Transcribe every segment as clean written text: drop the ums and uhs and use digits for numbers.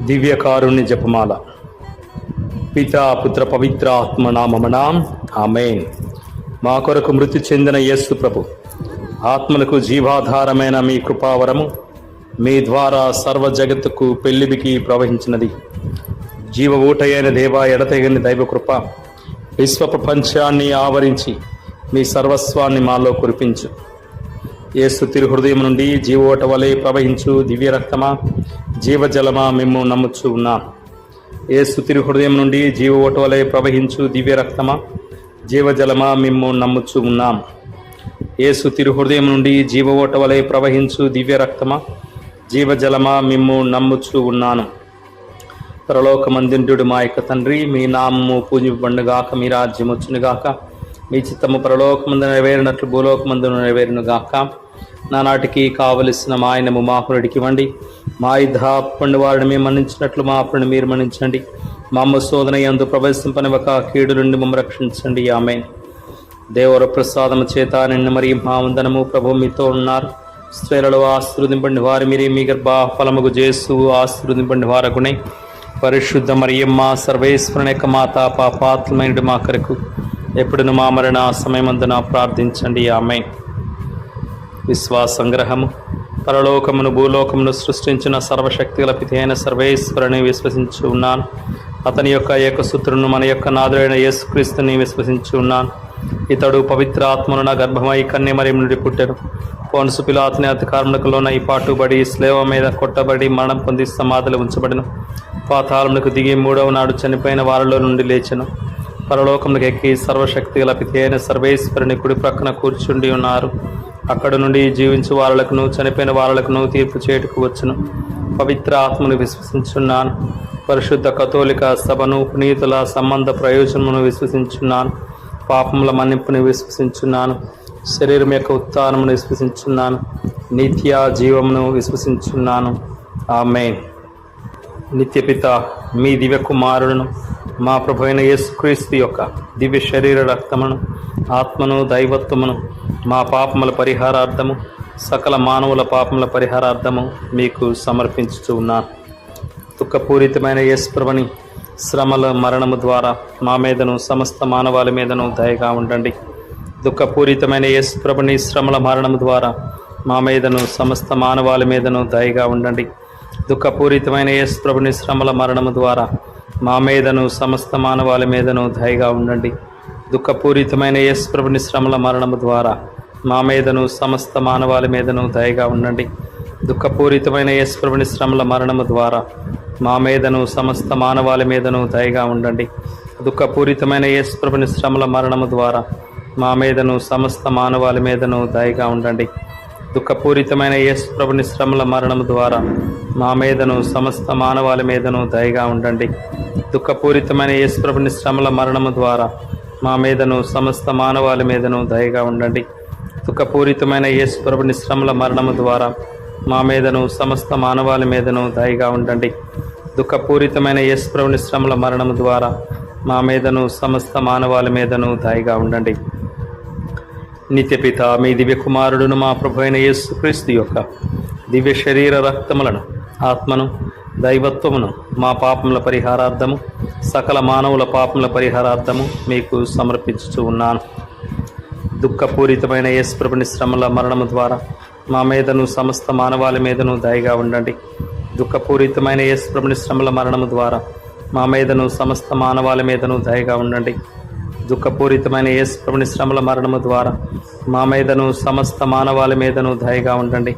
దివ్యకారుణ్య జపమాల. పితా పుత్ర పవిత్ర ఆత్మ నామమునాం ఆమేన్. మా కొరకు మృతి చెందిన యేసు ప్రభు ఆత్మలకు జీవాధారమైన మీ కృపావరము మీ ద్వారా సర్వ జగత్తుకు పెళ్లిబికి ప్రవహించినది. జీవ ఊటయైన దేవా, ఎడతెగని దైవ కృప విశ్వ ప్రపంచాన్ని ఆవరించి మీ సర్వస్వాన్ని మాలో కురిపించు. యేసు తిరుహృదయం నుండి జీవోట వలె ప్రవహించు దివ్య రక్తమా, జీవజలమా, మిమ్ము నమ్ముచు ఉన్నాం. యేసు తిరుహృదయం నుండి జీవోట వలె ప్రవహించు దివ్య రక్తమా, జీవజలమా, మిమ్ము నమ్ముచు ఉన్నాం. యేసు తిరుహృదయం నుండి జీవోట వలె ప్రవహించు దివ్య రక్తమా, జీవజలమా, మిమ్ము నమ్ముచు ఉన్నాను. పరలోకమందుండు మా యొక్క తండ్రి, మీ నామము పూజింపబడునుగాక, మీ రాజ్యం వచ్చునుగాక, మీ చిత్తము పరలోకమందు నెరవేరినట్లు భూలోకమందు నెరవేరునుగాక. నానాటికి కావలసిన మా ఆయనము మాకు నడికివ్వండి. మా ఇద్దాపండు వారిని మేము మన్నించినట్లు మా అప్పుని మీరు మన్నించండి. మా అమ్మ శోధన యందు ప్రవేశింపనివ్వక కీడు నుండి మమ్మ రక్షించండి. ఆమేన్. దేవర ప్రసాదము చేత నిన్ను మరి మా వందనము. ప్రభు మీతో ఉన్నారు. స్త్రీలలో ఆశీర్వదింపండి వారు మీరే, మీ గర్భ ఫలముగు జేసు ఆశీర్వదింపండి వారగునే. పరిశుద్ధ మరియమ్మ సర్వేశ్వరుని యొక్క మాత, పాపాత్మైన మా కొరకు ఎప్పుడును మా మరణ సమయమందున ప్రార్థించండి. ఆమేన్. విశ్వాసంగ్రహము. పరలోకమును భూలోకమును సృష్టించిన సర్వశక్తిగల పితి అయిన సర్వేశ్వరుని విశ్వసించి ఉన్నాను. అతని యొక్క ఏకసూత్రును మన యొక్క నాథుడైన యేసుక్రీస్తుని విశ్వసించి ఉన్నాను. ఇతడు పవిత్ర ఆత్మను నా గర్భమై కన్యమరియం నుండి పుట్టెను. పోన్సు పిలాతుని అధికారములకు లోనై పాటుబడి స్లేవ మీద కొట్టబడి మరణం పొంది సమాధిలో ఉంచబడిన. పాతాళములకు దిగి మూడవ నాడు చనిపోయిన వారిలో నుండి లేచెను. పరలోకములకు ఎక్కి సర్వశక్తి గల పితి అయిన సర్వేశ్వరుని కుడి ప్రక్కన కూర్చుండి ఉన్నారు. అక్కడ నుండి జీవించు వారలకును చనిపోయిన వారలకును తీర్పు చేటుకు వచ్చును. పవిత్ర ఆత్మను విశ్వసించున్నాను. పరిశుద్ధ కథోలిక సభను, పునీతుల సంబంధ ప్రయోజనమును విశ్వసించున్నాను. పాపముల మన్నింపుని విశ్వసించున్నాను. శరీరం యొక్క ఉత్థానమును విశ్వసించున్నాను. నిత్య జీవమును విశ్వసించున్నాను. ఆమేన్. నిత్యపిత మీ దివ్య కుమారులను, మా ప్రభు అయిన యేసుక్రీస్తు యొక్క దివ్య శరీర రక్తమును, ఆత్మను, దైవత్వమును మా పాపముల పరిహారార్థము, సకల మానవుల పాపముల పరిహారార్థము మీకు సమర్పించుచూ ఉన్నాను. దుఃఖపూరితమైన యేసు ప్రభుని శ్రమల మరణము ద్వారా మా మీదను సమస్త మానవాళి మీదను దయగా ఉండండి. దుఃఖపూరితమైన యేసు ప్రభుని శ్రమల మరణము ద్వారా మా మీదను సమస్త మానవాళి మీదను దయగా ఉండండి. దుఃఖపూరితమైన యేసు ప్రభుని శ్రమల మరణము ద్వారా మా మీదను సమస్త మానవాళి మీదను దయగా ఉండండి. దుఃఖపూరితమైన యేసు ప్రభుని శ్రమల మరణము ద్వారా మా మీదను సమస్త మానవాళి మీదను దయగా ఉండండి. దుఃఖపూరితమైన యేసు ప్రభుని శ్రమల మరణము ద్వారా మా మీదను సమస్త మానవాళి మీదను దయగా ఉండండి. దుఃఖపూరితమైన యేసు ప్రభుని శ్రమల మరణము ద్వారా మా మీదను సమస్త మానవాళి మీదను దయగా ఉండండి. దుఃఖపూరితమైన యేసు ప్రభుని శ్రమల మరణము ద్వారా మా మీదను సమస్త మానవాళి మీదను దయగా ఉండండి. దుఃఖపూరితమైన యేసు ప్రభుని శ్రమల మరణము ద్వారా మా మీదను సమస్త మానవాళి మీదను దయగా ఉండండి. దుఃఖపూరితమైన యేసు ప్రభుని శ్రమల మరణము ద్వారా మా మీదను సమస్త మానవాళి మీదను దయగా ఉండండి. దుఃఖపూరితమైన యేసు ప్రభుని శ్రమల మరణము ద్వారా మా మీదను సమస్త మానవాళి మీదను దయగా ఉండండి. నిత్యపిత మీ దివ్య కుమారుడును, మా ప్రభు అయిన యేసుక్రీస్తు యొక్క దివ్య శరీర రక్తములను, ఆత్మను, దైవత్వమును మా పాపముల పరిహారార్థము, సకల మానవుల పాపముల పరిహారార్థము మీకు సమర్పించుచూ ఉన్నాను. దుఃఖపూరితమైన యేసు ప్రభుని శ్రమల మరణము ద్వారా మా మీదను సమస్త మానవాళి మీదను దయగా ఉండండి. దుఃఖపూరితమైన యేసు ప్రభుని శ్రమల మరణము ద్వారా మా మీదను సమస్త మానవాళి మీదను దయగా ఉండండి. దుఃఖపూరితమైన యేసు ప్రభుని శ్రమల మరణము ద్వారా మా మీదను సమస్త మానవాళి మీదను దయగా ఉండండి.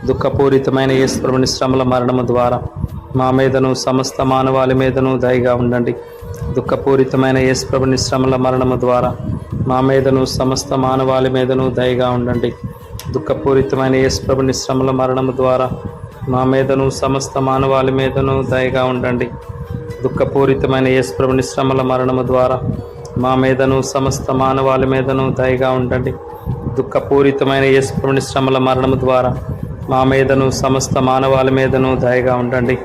దుఃఖపూరితమైన యేసు ప్రభుని శ్రమల మరణము ద్వారా మా మీదను సమస్త మానవాళి మీదను దయగా ఉండండి. దుఃఖపూరితమైన యేసు ప్రభుని శ్రమల మరణము ద్వారా మా మీదను సమస్త మానవాళి మీదను దయగా ఉండండి. దుఃఖపూరితమైన యేసు ప్రభుని శ్రమల మరణము ద్వారా మా మీదను సమస్త మానవాళి మీదను దయగా ఉండండి. దుఃఖపూరితమైన యేసు ప్రభుని శ్రమల మరణము ద్వారా మా మీదను సమస్త మానవాళి మీదను దయగా ఉండండి. దుఃఖపూరితమైన యేసు ప్రభుని శ్రమల మరణము ద్వారా మా మీదను సమస్త మానవాళి మీదను దయగా ఉండండి.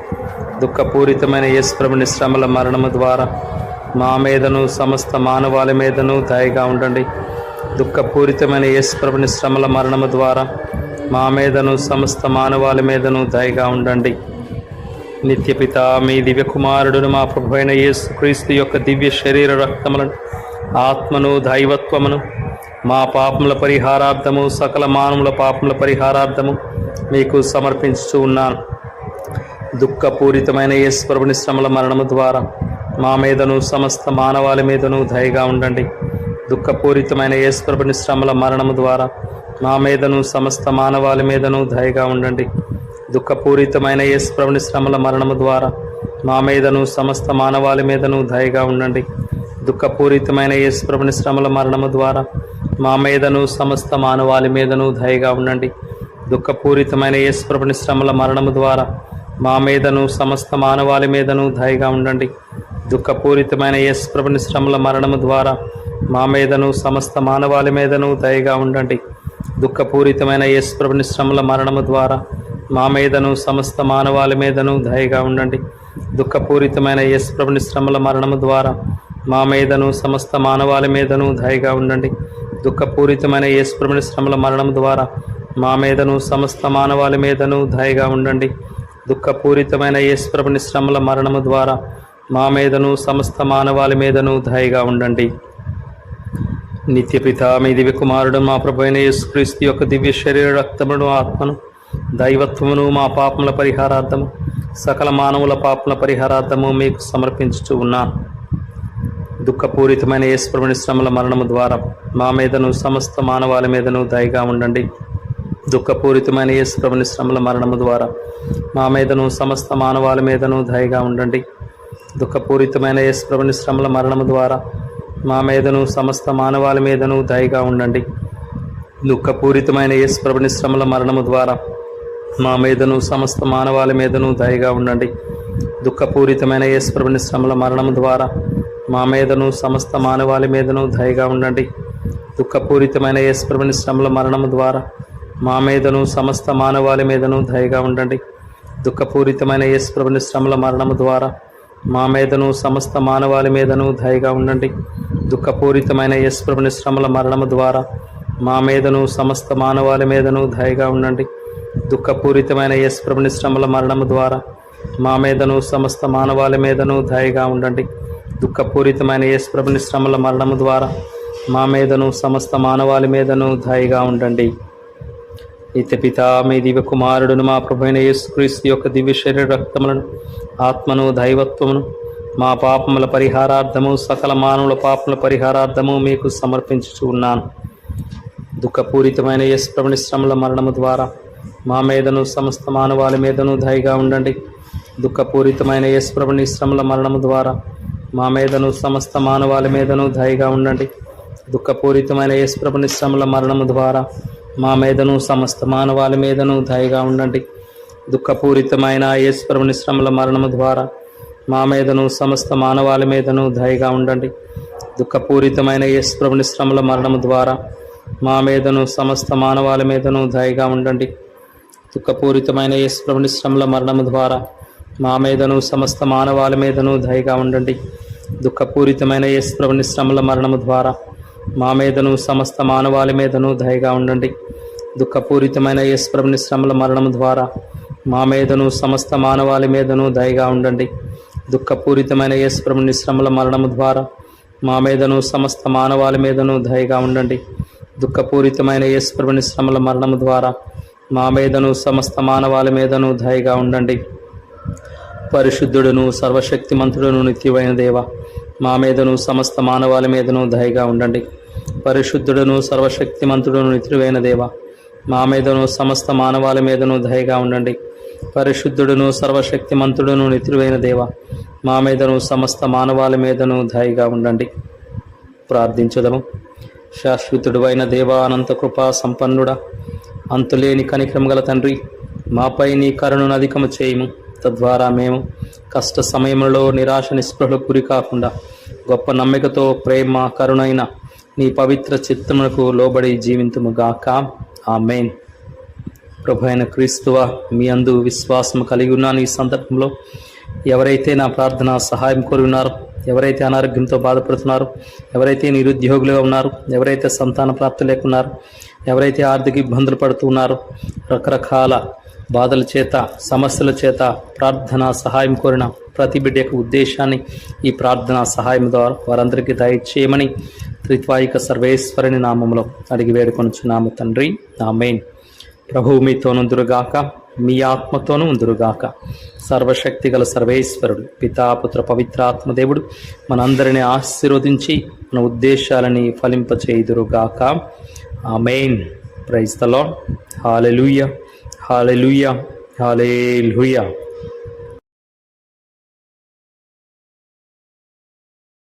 దుఃఖపూరితమైన యేసు ప్రభుని శ్రమల మరణము ద్వారా మా మీదను సమస్త మానవాళి మీదను దయగా ఉండండి. దుఃఖపూరితమైన యేసు ప్రభుని శ్రమల మరణము ద్వారా మా మీదను సమస్త మానవాళి మీదను దయగా ఉండండి. నిత్యపిత మీ దివ్య కుమారుడును మా ప్రభు అయిన యేసుక్రీస్తు యొక్క దివ్య శరీర రక్తములను ఆత్మను దైవత్వమును మా పాపముల పరిహారార్థము సకల మానవుల పాపముల పరిహారార్థము మీకు సమర్పించుచూ ఉన్నాను. దుఃఖపూరితమైన యేసు ప్రభుని శ్రమల మరణము ద్వారా మా మీదను సమస్త మానవాళి మీదను దయగా ఉండండి. దుఃఖపూరితమైన యేసు ప్రభుని శ్రమల మరణము ద్వారా మా మీదను సమస్త మానవాళి మీదను దయగా ఉండండి. దుఃఖపూరితమైన యేసు ప్రభుని శ్రమల మరణము ద్వారా మా మీదను సమస్త మానవాళి మీదను దయగా ఉండండి. దుఃఖపూరితమైన యేసు ప్రభుని శ్రమల మరణము ద్వారా మా మీదను సమస్త మానవాళి మీదను దయగా ఉండండి. దుఃఖపూరితమైన యేసు ప్రభుని శ్రమల మరణము ద్వారా మా మీదను సమస్త మానవాళి మీదను దయగా ఉండండి. దుఃఖపూరితమైన యేసు ప్రభుని శ్రమల మరణము ద్వారా మా మీదను సమస్త మానవాళి మీదను దయగా ఉండండి. దుఃఖపూరితమైన యేసు ప్రభుని శ్రమల మరణము ద్వారా మా మీదను సమస్త మానవాళి మీదను దయగా ఉండండి. దుఃఖపూరితమైన యేసు ప్రభుని శ్రమల మరణము ద్వారా మా మీదను సమస్త మానవాళి మీదను దయగా ఉండండి. దుఃఖపూరితమైన యేసు ప్రభుని శ్రమల మరణము ద్వారా మా మీదను సమస్త మానవాళి మీదను దయగా ఉండండి. దుఃఖపూరితమైన యేసు ప్రభుని శ్రమల మరణము ద్వారా మా మీదను సమస్త మానవాళి మీదను దయగా ఉండండి. నిత్యపిత మీ దివ్య కుమారుడు మా ప్రభు అయిన యేసుక్రీస్తు యొక్క దివ్య శరీర రక్తమును ఆత్మను దైవత్వమును మా పాపముల పరిహారార్థము సకల మానవుల పాపముల పరిహారార్థము మీకు సమర్పించుచూ ఉన్నాను. దుఃఖపూరితమైన యేసు ప్రభుని శ్రమల మరణము ద్వారా మా మీదను సమస్త మానవాళి మీదను దయగా ఉండండి. దుఃఖపూరితమైన యేసు ప్రభుని శ్రమల మరణము ద్వారా మా మీదను సమస్త మానవాళి మీదను దయగా ఉండండి. దుఃఖపూరితమైన యేసు ప్రభుని శ్రమల మరణము ద్వారా మా మీదను సమస్త మానవాళి మీదను దయగా ఉండండి. దుఃఖపూరితమైన యేసు ప్రభుని శ్రమల మరణము ద్వారా మా మీదను సమస్త మానవాళి మీదను దయగా ఉండండి. దుఃఖపూరితమైన యేసు ప్రభుని శ్రమల మరణము ద్వారా మా మీదను సమస్త మానవాళి మీదను దయగా ఉండండి. దుఃఖపూరితమైన యేసు ప్రభుని శ్రమల మరణము ద్వారా మా మీదను సమస్త మానవాళి మీదను దయగా ఉండండి. దుఃఖపూరితమైన యేసు ప్రభుని శ్రమల మరణము ద్వారా మా మీదను సమస్త మానవాళి మీదను దయగా ఉండండి. దుఃఖపూరితమైన యేసు ప్రభుని శ్రమల మరణము ద్వారా మా మీదను సమస్త మానవాళి మీదను దయగా ఉండండి. దుఃఖపూరితమైన యేసు ప్రభుని శ్రమల మరణము ద్వారా మా మీదను సమస్త మానవాళి మీదను దయగా ఉండండి. దుఃఖపూరితమైన యేసు ప్రభుని శ్రమల మరణము ద్వారా మా మీదను సమస్త మానవాళి మీదను దయగా ఉండండి. నిత్యపిత మీ దివ్య కుమారుడును మా ప్రభు అయిన యేసుక్రీస్తు యొక్క దివ్య శరీర రక్తములను ఆత్మను దైవత్వమును మా పాపముల పరిహారార్థము సకల మానవుల పాపముల పరిహారార్థము మీకు సమర్పించుచూ ఉన్నాను. దుఃఖపూరితమైన యేసు ప్రభుని శ్రమల మరణము ద్వారా మా మీదను సమస్త మానవాళి మీదను దయగా ఉండండి. దుఃఖపూరితమైన యేసు ప్రభుని శ్రమల మరణము ద్వారా మా మీదను సమస్త మానవాళి మీదను దయగా ఉండండి. దుఃఖపూరితమైన యేసు ప్రభుని శ్రమల మరణము ద్వారా మా మీదను సమస్త మానవాళి మీదను దయగా ఉండండి. దుఃఖపూరితమైన యేసు ప్రభుని శ్రమల మరణము ద్వారా మా మీదను సమస్త మానవాళి మీదను దయగా ఉండండి. దుఃఖపూరితమైన యేసు ప్రభుని శ్రమల మరణము ద్వారా మా మీదను సమస్త మానవాళి మీదను దయగా ఉండండి. దుఃఖపూరితమైన యేసు ప్రభుని శ్రమల మరణము ద్వారా మా మీదను సమస్త మానవాళి మీదను దయగా ఉండండి. దుఃఖపూరితమైన యేసు ప్రభుని శ్రమల మరణము ద్వారా మా మీదను సమస్త మానవాళి మీదను దయగా ఉండండి. దుఃఖపూరితమైన యేసు ప్రభుని శ్రమల మరణము ద్వారా మా మీదను సమస్త మానవాళి మీదను దయగా ఉండండి. దుఃఖపూరితమైన యేసు ప్రభుని శ్రమల మరణము ద్వారా మా మీదను సమస్త మానవాళి మీదను దయగా ఉండండి. దుఃఖపూరితమైన యేసు ప్రభుని శ్రమల మరణము ద్వారా మా మీదను సమస్త మానవాళి మీదను దయగా ఉండండి. పరిశుద్ధుడును సర్వశక్తిమంతుడును నిత్యమైన దేవ మా మీదను సమస్త మానవాళి మీదను దయగా ఉండండి. పరిశుద్ధుడును సర్వశక్తిమంతుడును నిత్యమైన దేవ మా మీదను సమస్త మానవాళి మీదను దయగా ఉండండి. పరిశుద్ధుడును సర్వశక్తిమంతుడును నిత్యమైన దేవ మా మీదను సమస్త మానవాళి మీదను దయగా ఉండండి. ప్రార్థించుదము. శాశ్వతుడు అయిన దేవ, అనంత కృపా సంపన్నుడా, అంతులేని కనికరము గల తండ్రి, మాపై నీ కరుణను అధికము చేయము. తద్వారా మేము కష్ట సమయంలో నిరాశ నిస్పృహలకు గురి కాకుండా గొప్ప నమ్మికతో ప్రేమ కరుణైన నీ పవిత్ర చిత్తమునకు లోబడి జీవింతుముగాక. ఆమేన్. ప్రభు అయిన క్రీస్తువా, మీ అందు విశ్వాసం కలిగి ఉన్నాను. ఈ సందర్భంలో ఎవరైతే నా ప్రార్థన సహాయం కోరి ఉన్నారో, ఎవరైతే అనారోగ్యంతో బాధపడుతున్నారో, ఎవరైతే నిరుద్యోగులుగా ఉన్నారో, ఎవరైతే సంతాన ప్రాప్తి లేకున్నారో, ఎవరైతే ఆర్థిక ఇబ్బందులు పడుతున్నారో, రకరకాల బాధల చేత, సమస్యల చేత ప్రార్థనా సహాయం కోరిన ప్రతి బిడ్డ యొక్క ఉద్దేశాన్ని ఈ ప్రార్థనా సహాయం ద్వారా వారందరికీ దయచేయమని త్రిత్వాయిక సర్వేశ్వరుని నామములో అడిగి వేడుకొనుచున్నాము తండ్రి, ఆమేన్. ప్రభువు మీతో నుందురుగాక, మీ ఆత్మతోనూ ఉందురుగాక. సర్వశక్తి గల సర్వేశ్వరుడు పితా, పుత్ర, పవిత్రాత్మ దేవుడు మనందరినీ ఆశీర్వదించి మన ఉద్దేశాలని ఫలింపచేయుదురుగాక. ఆమేన్. Praise the Lord. హల్లెలూయా, హల్లెలూయా, హల్లెలూయా.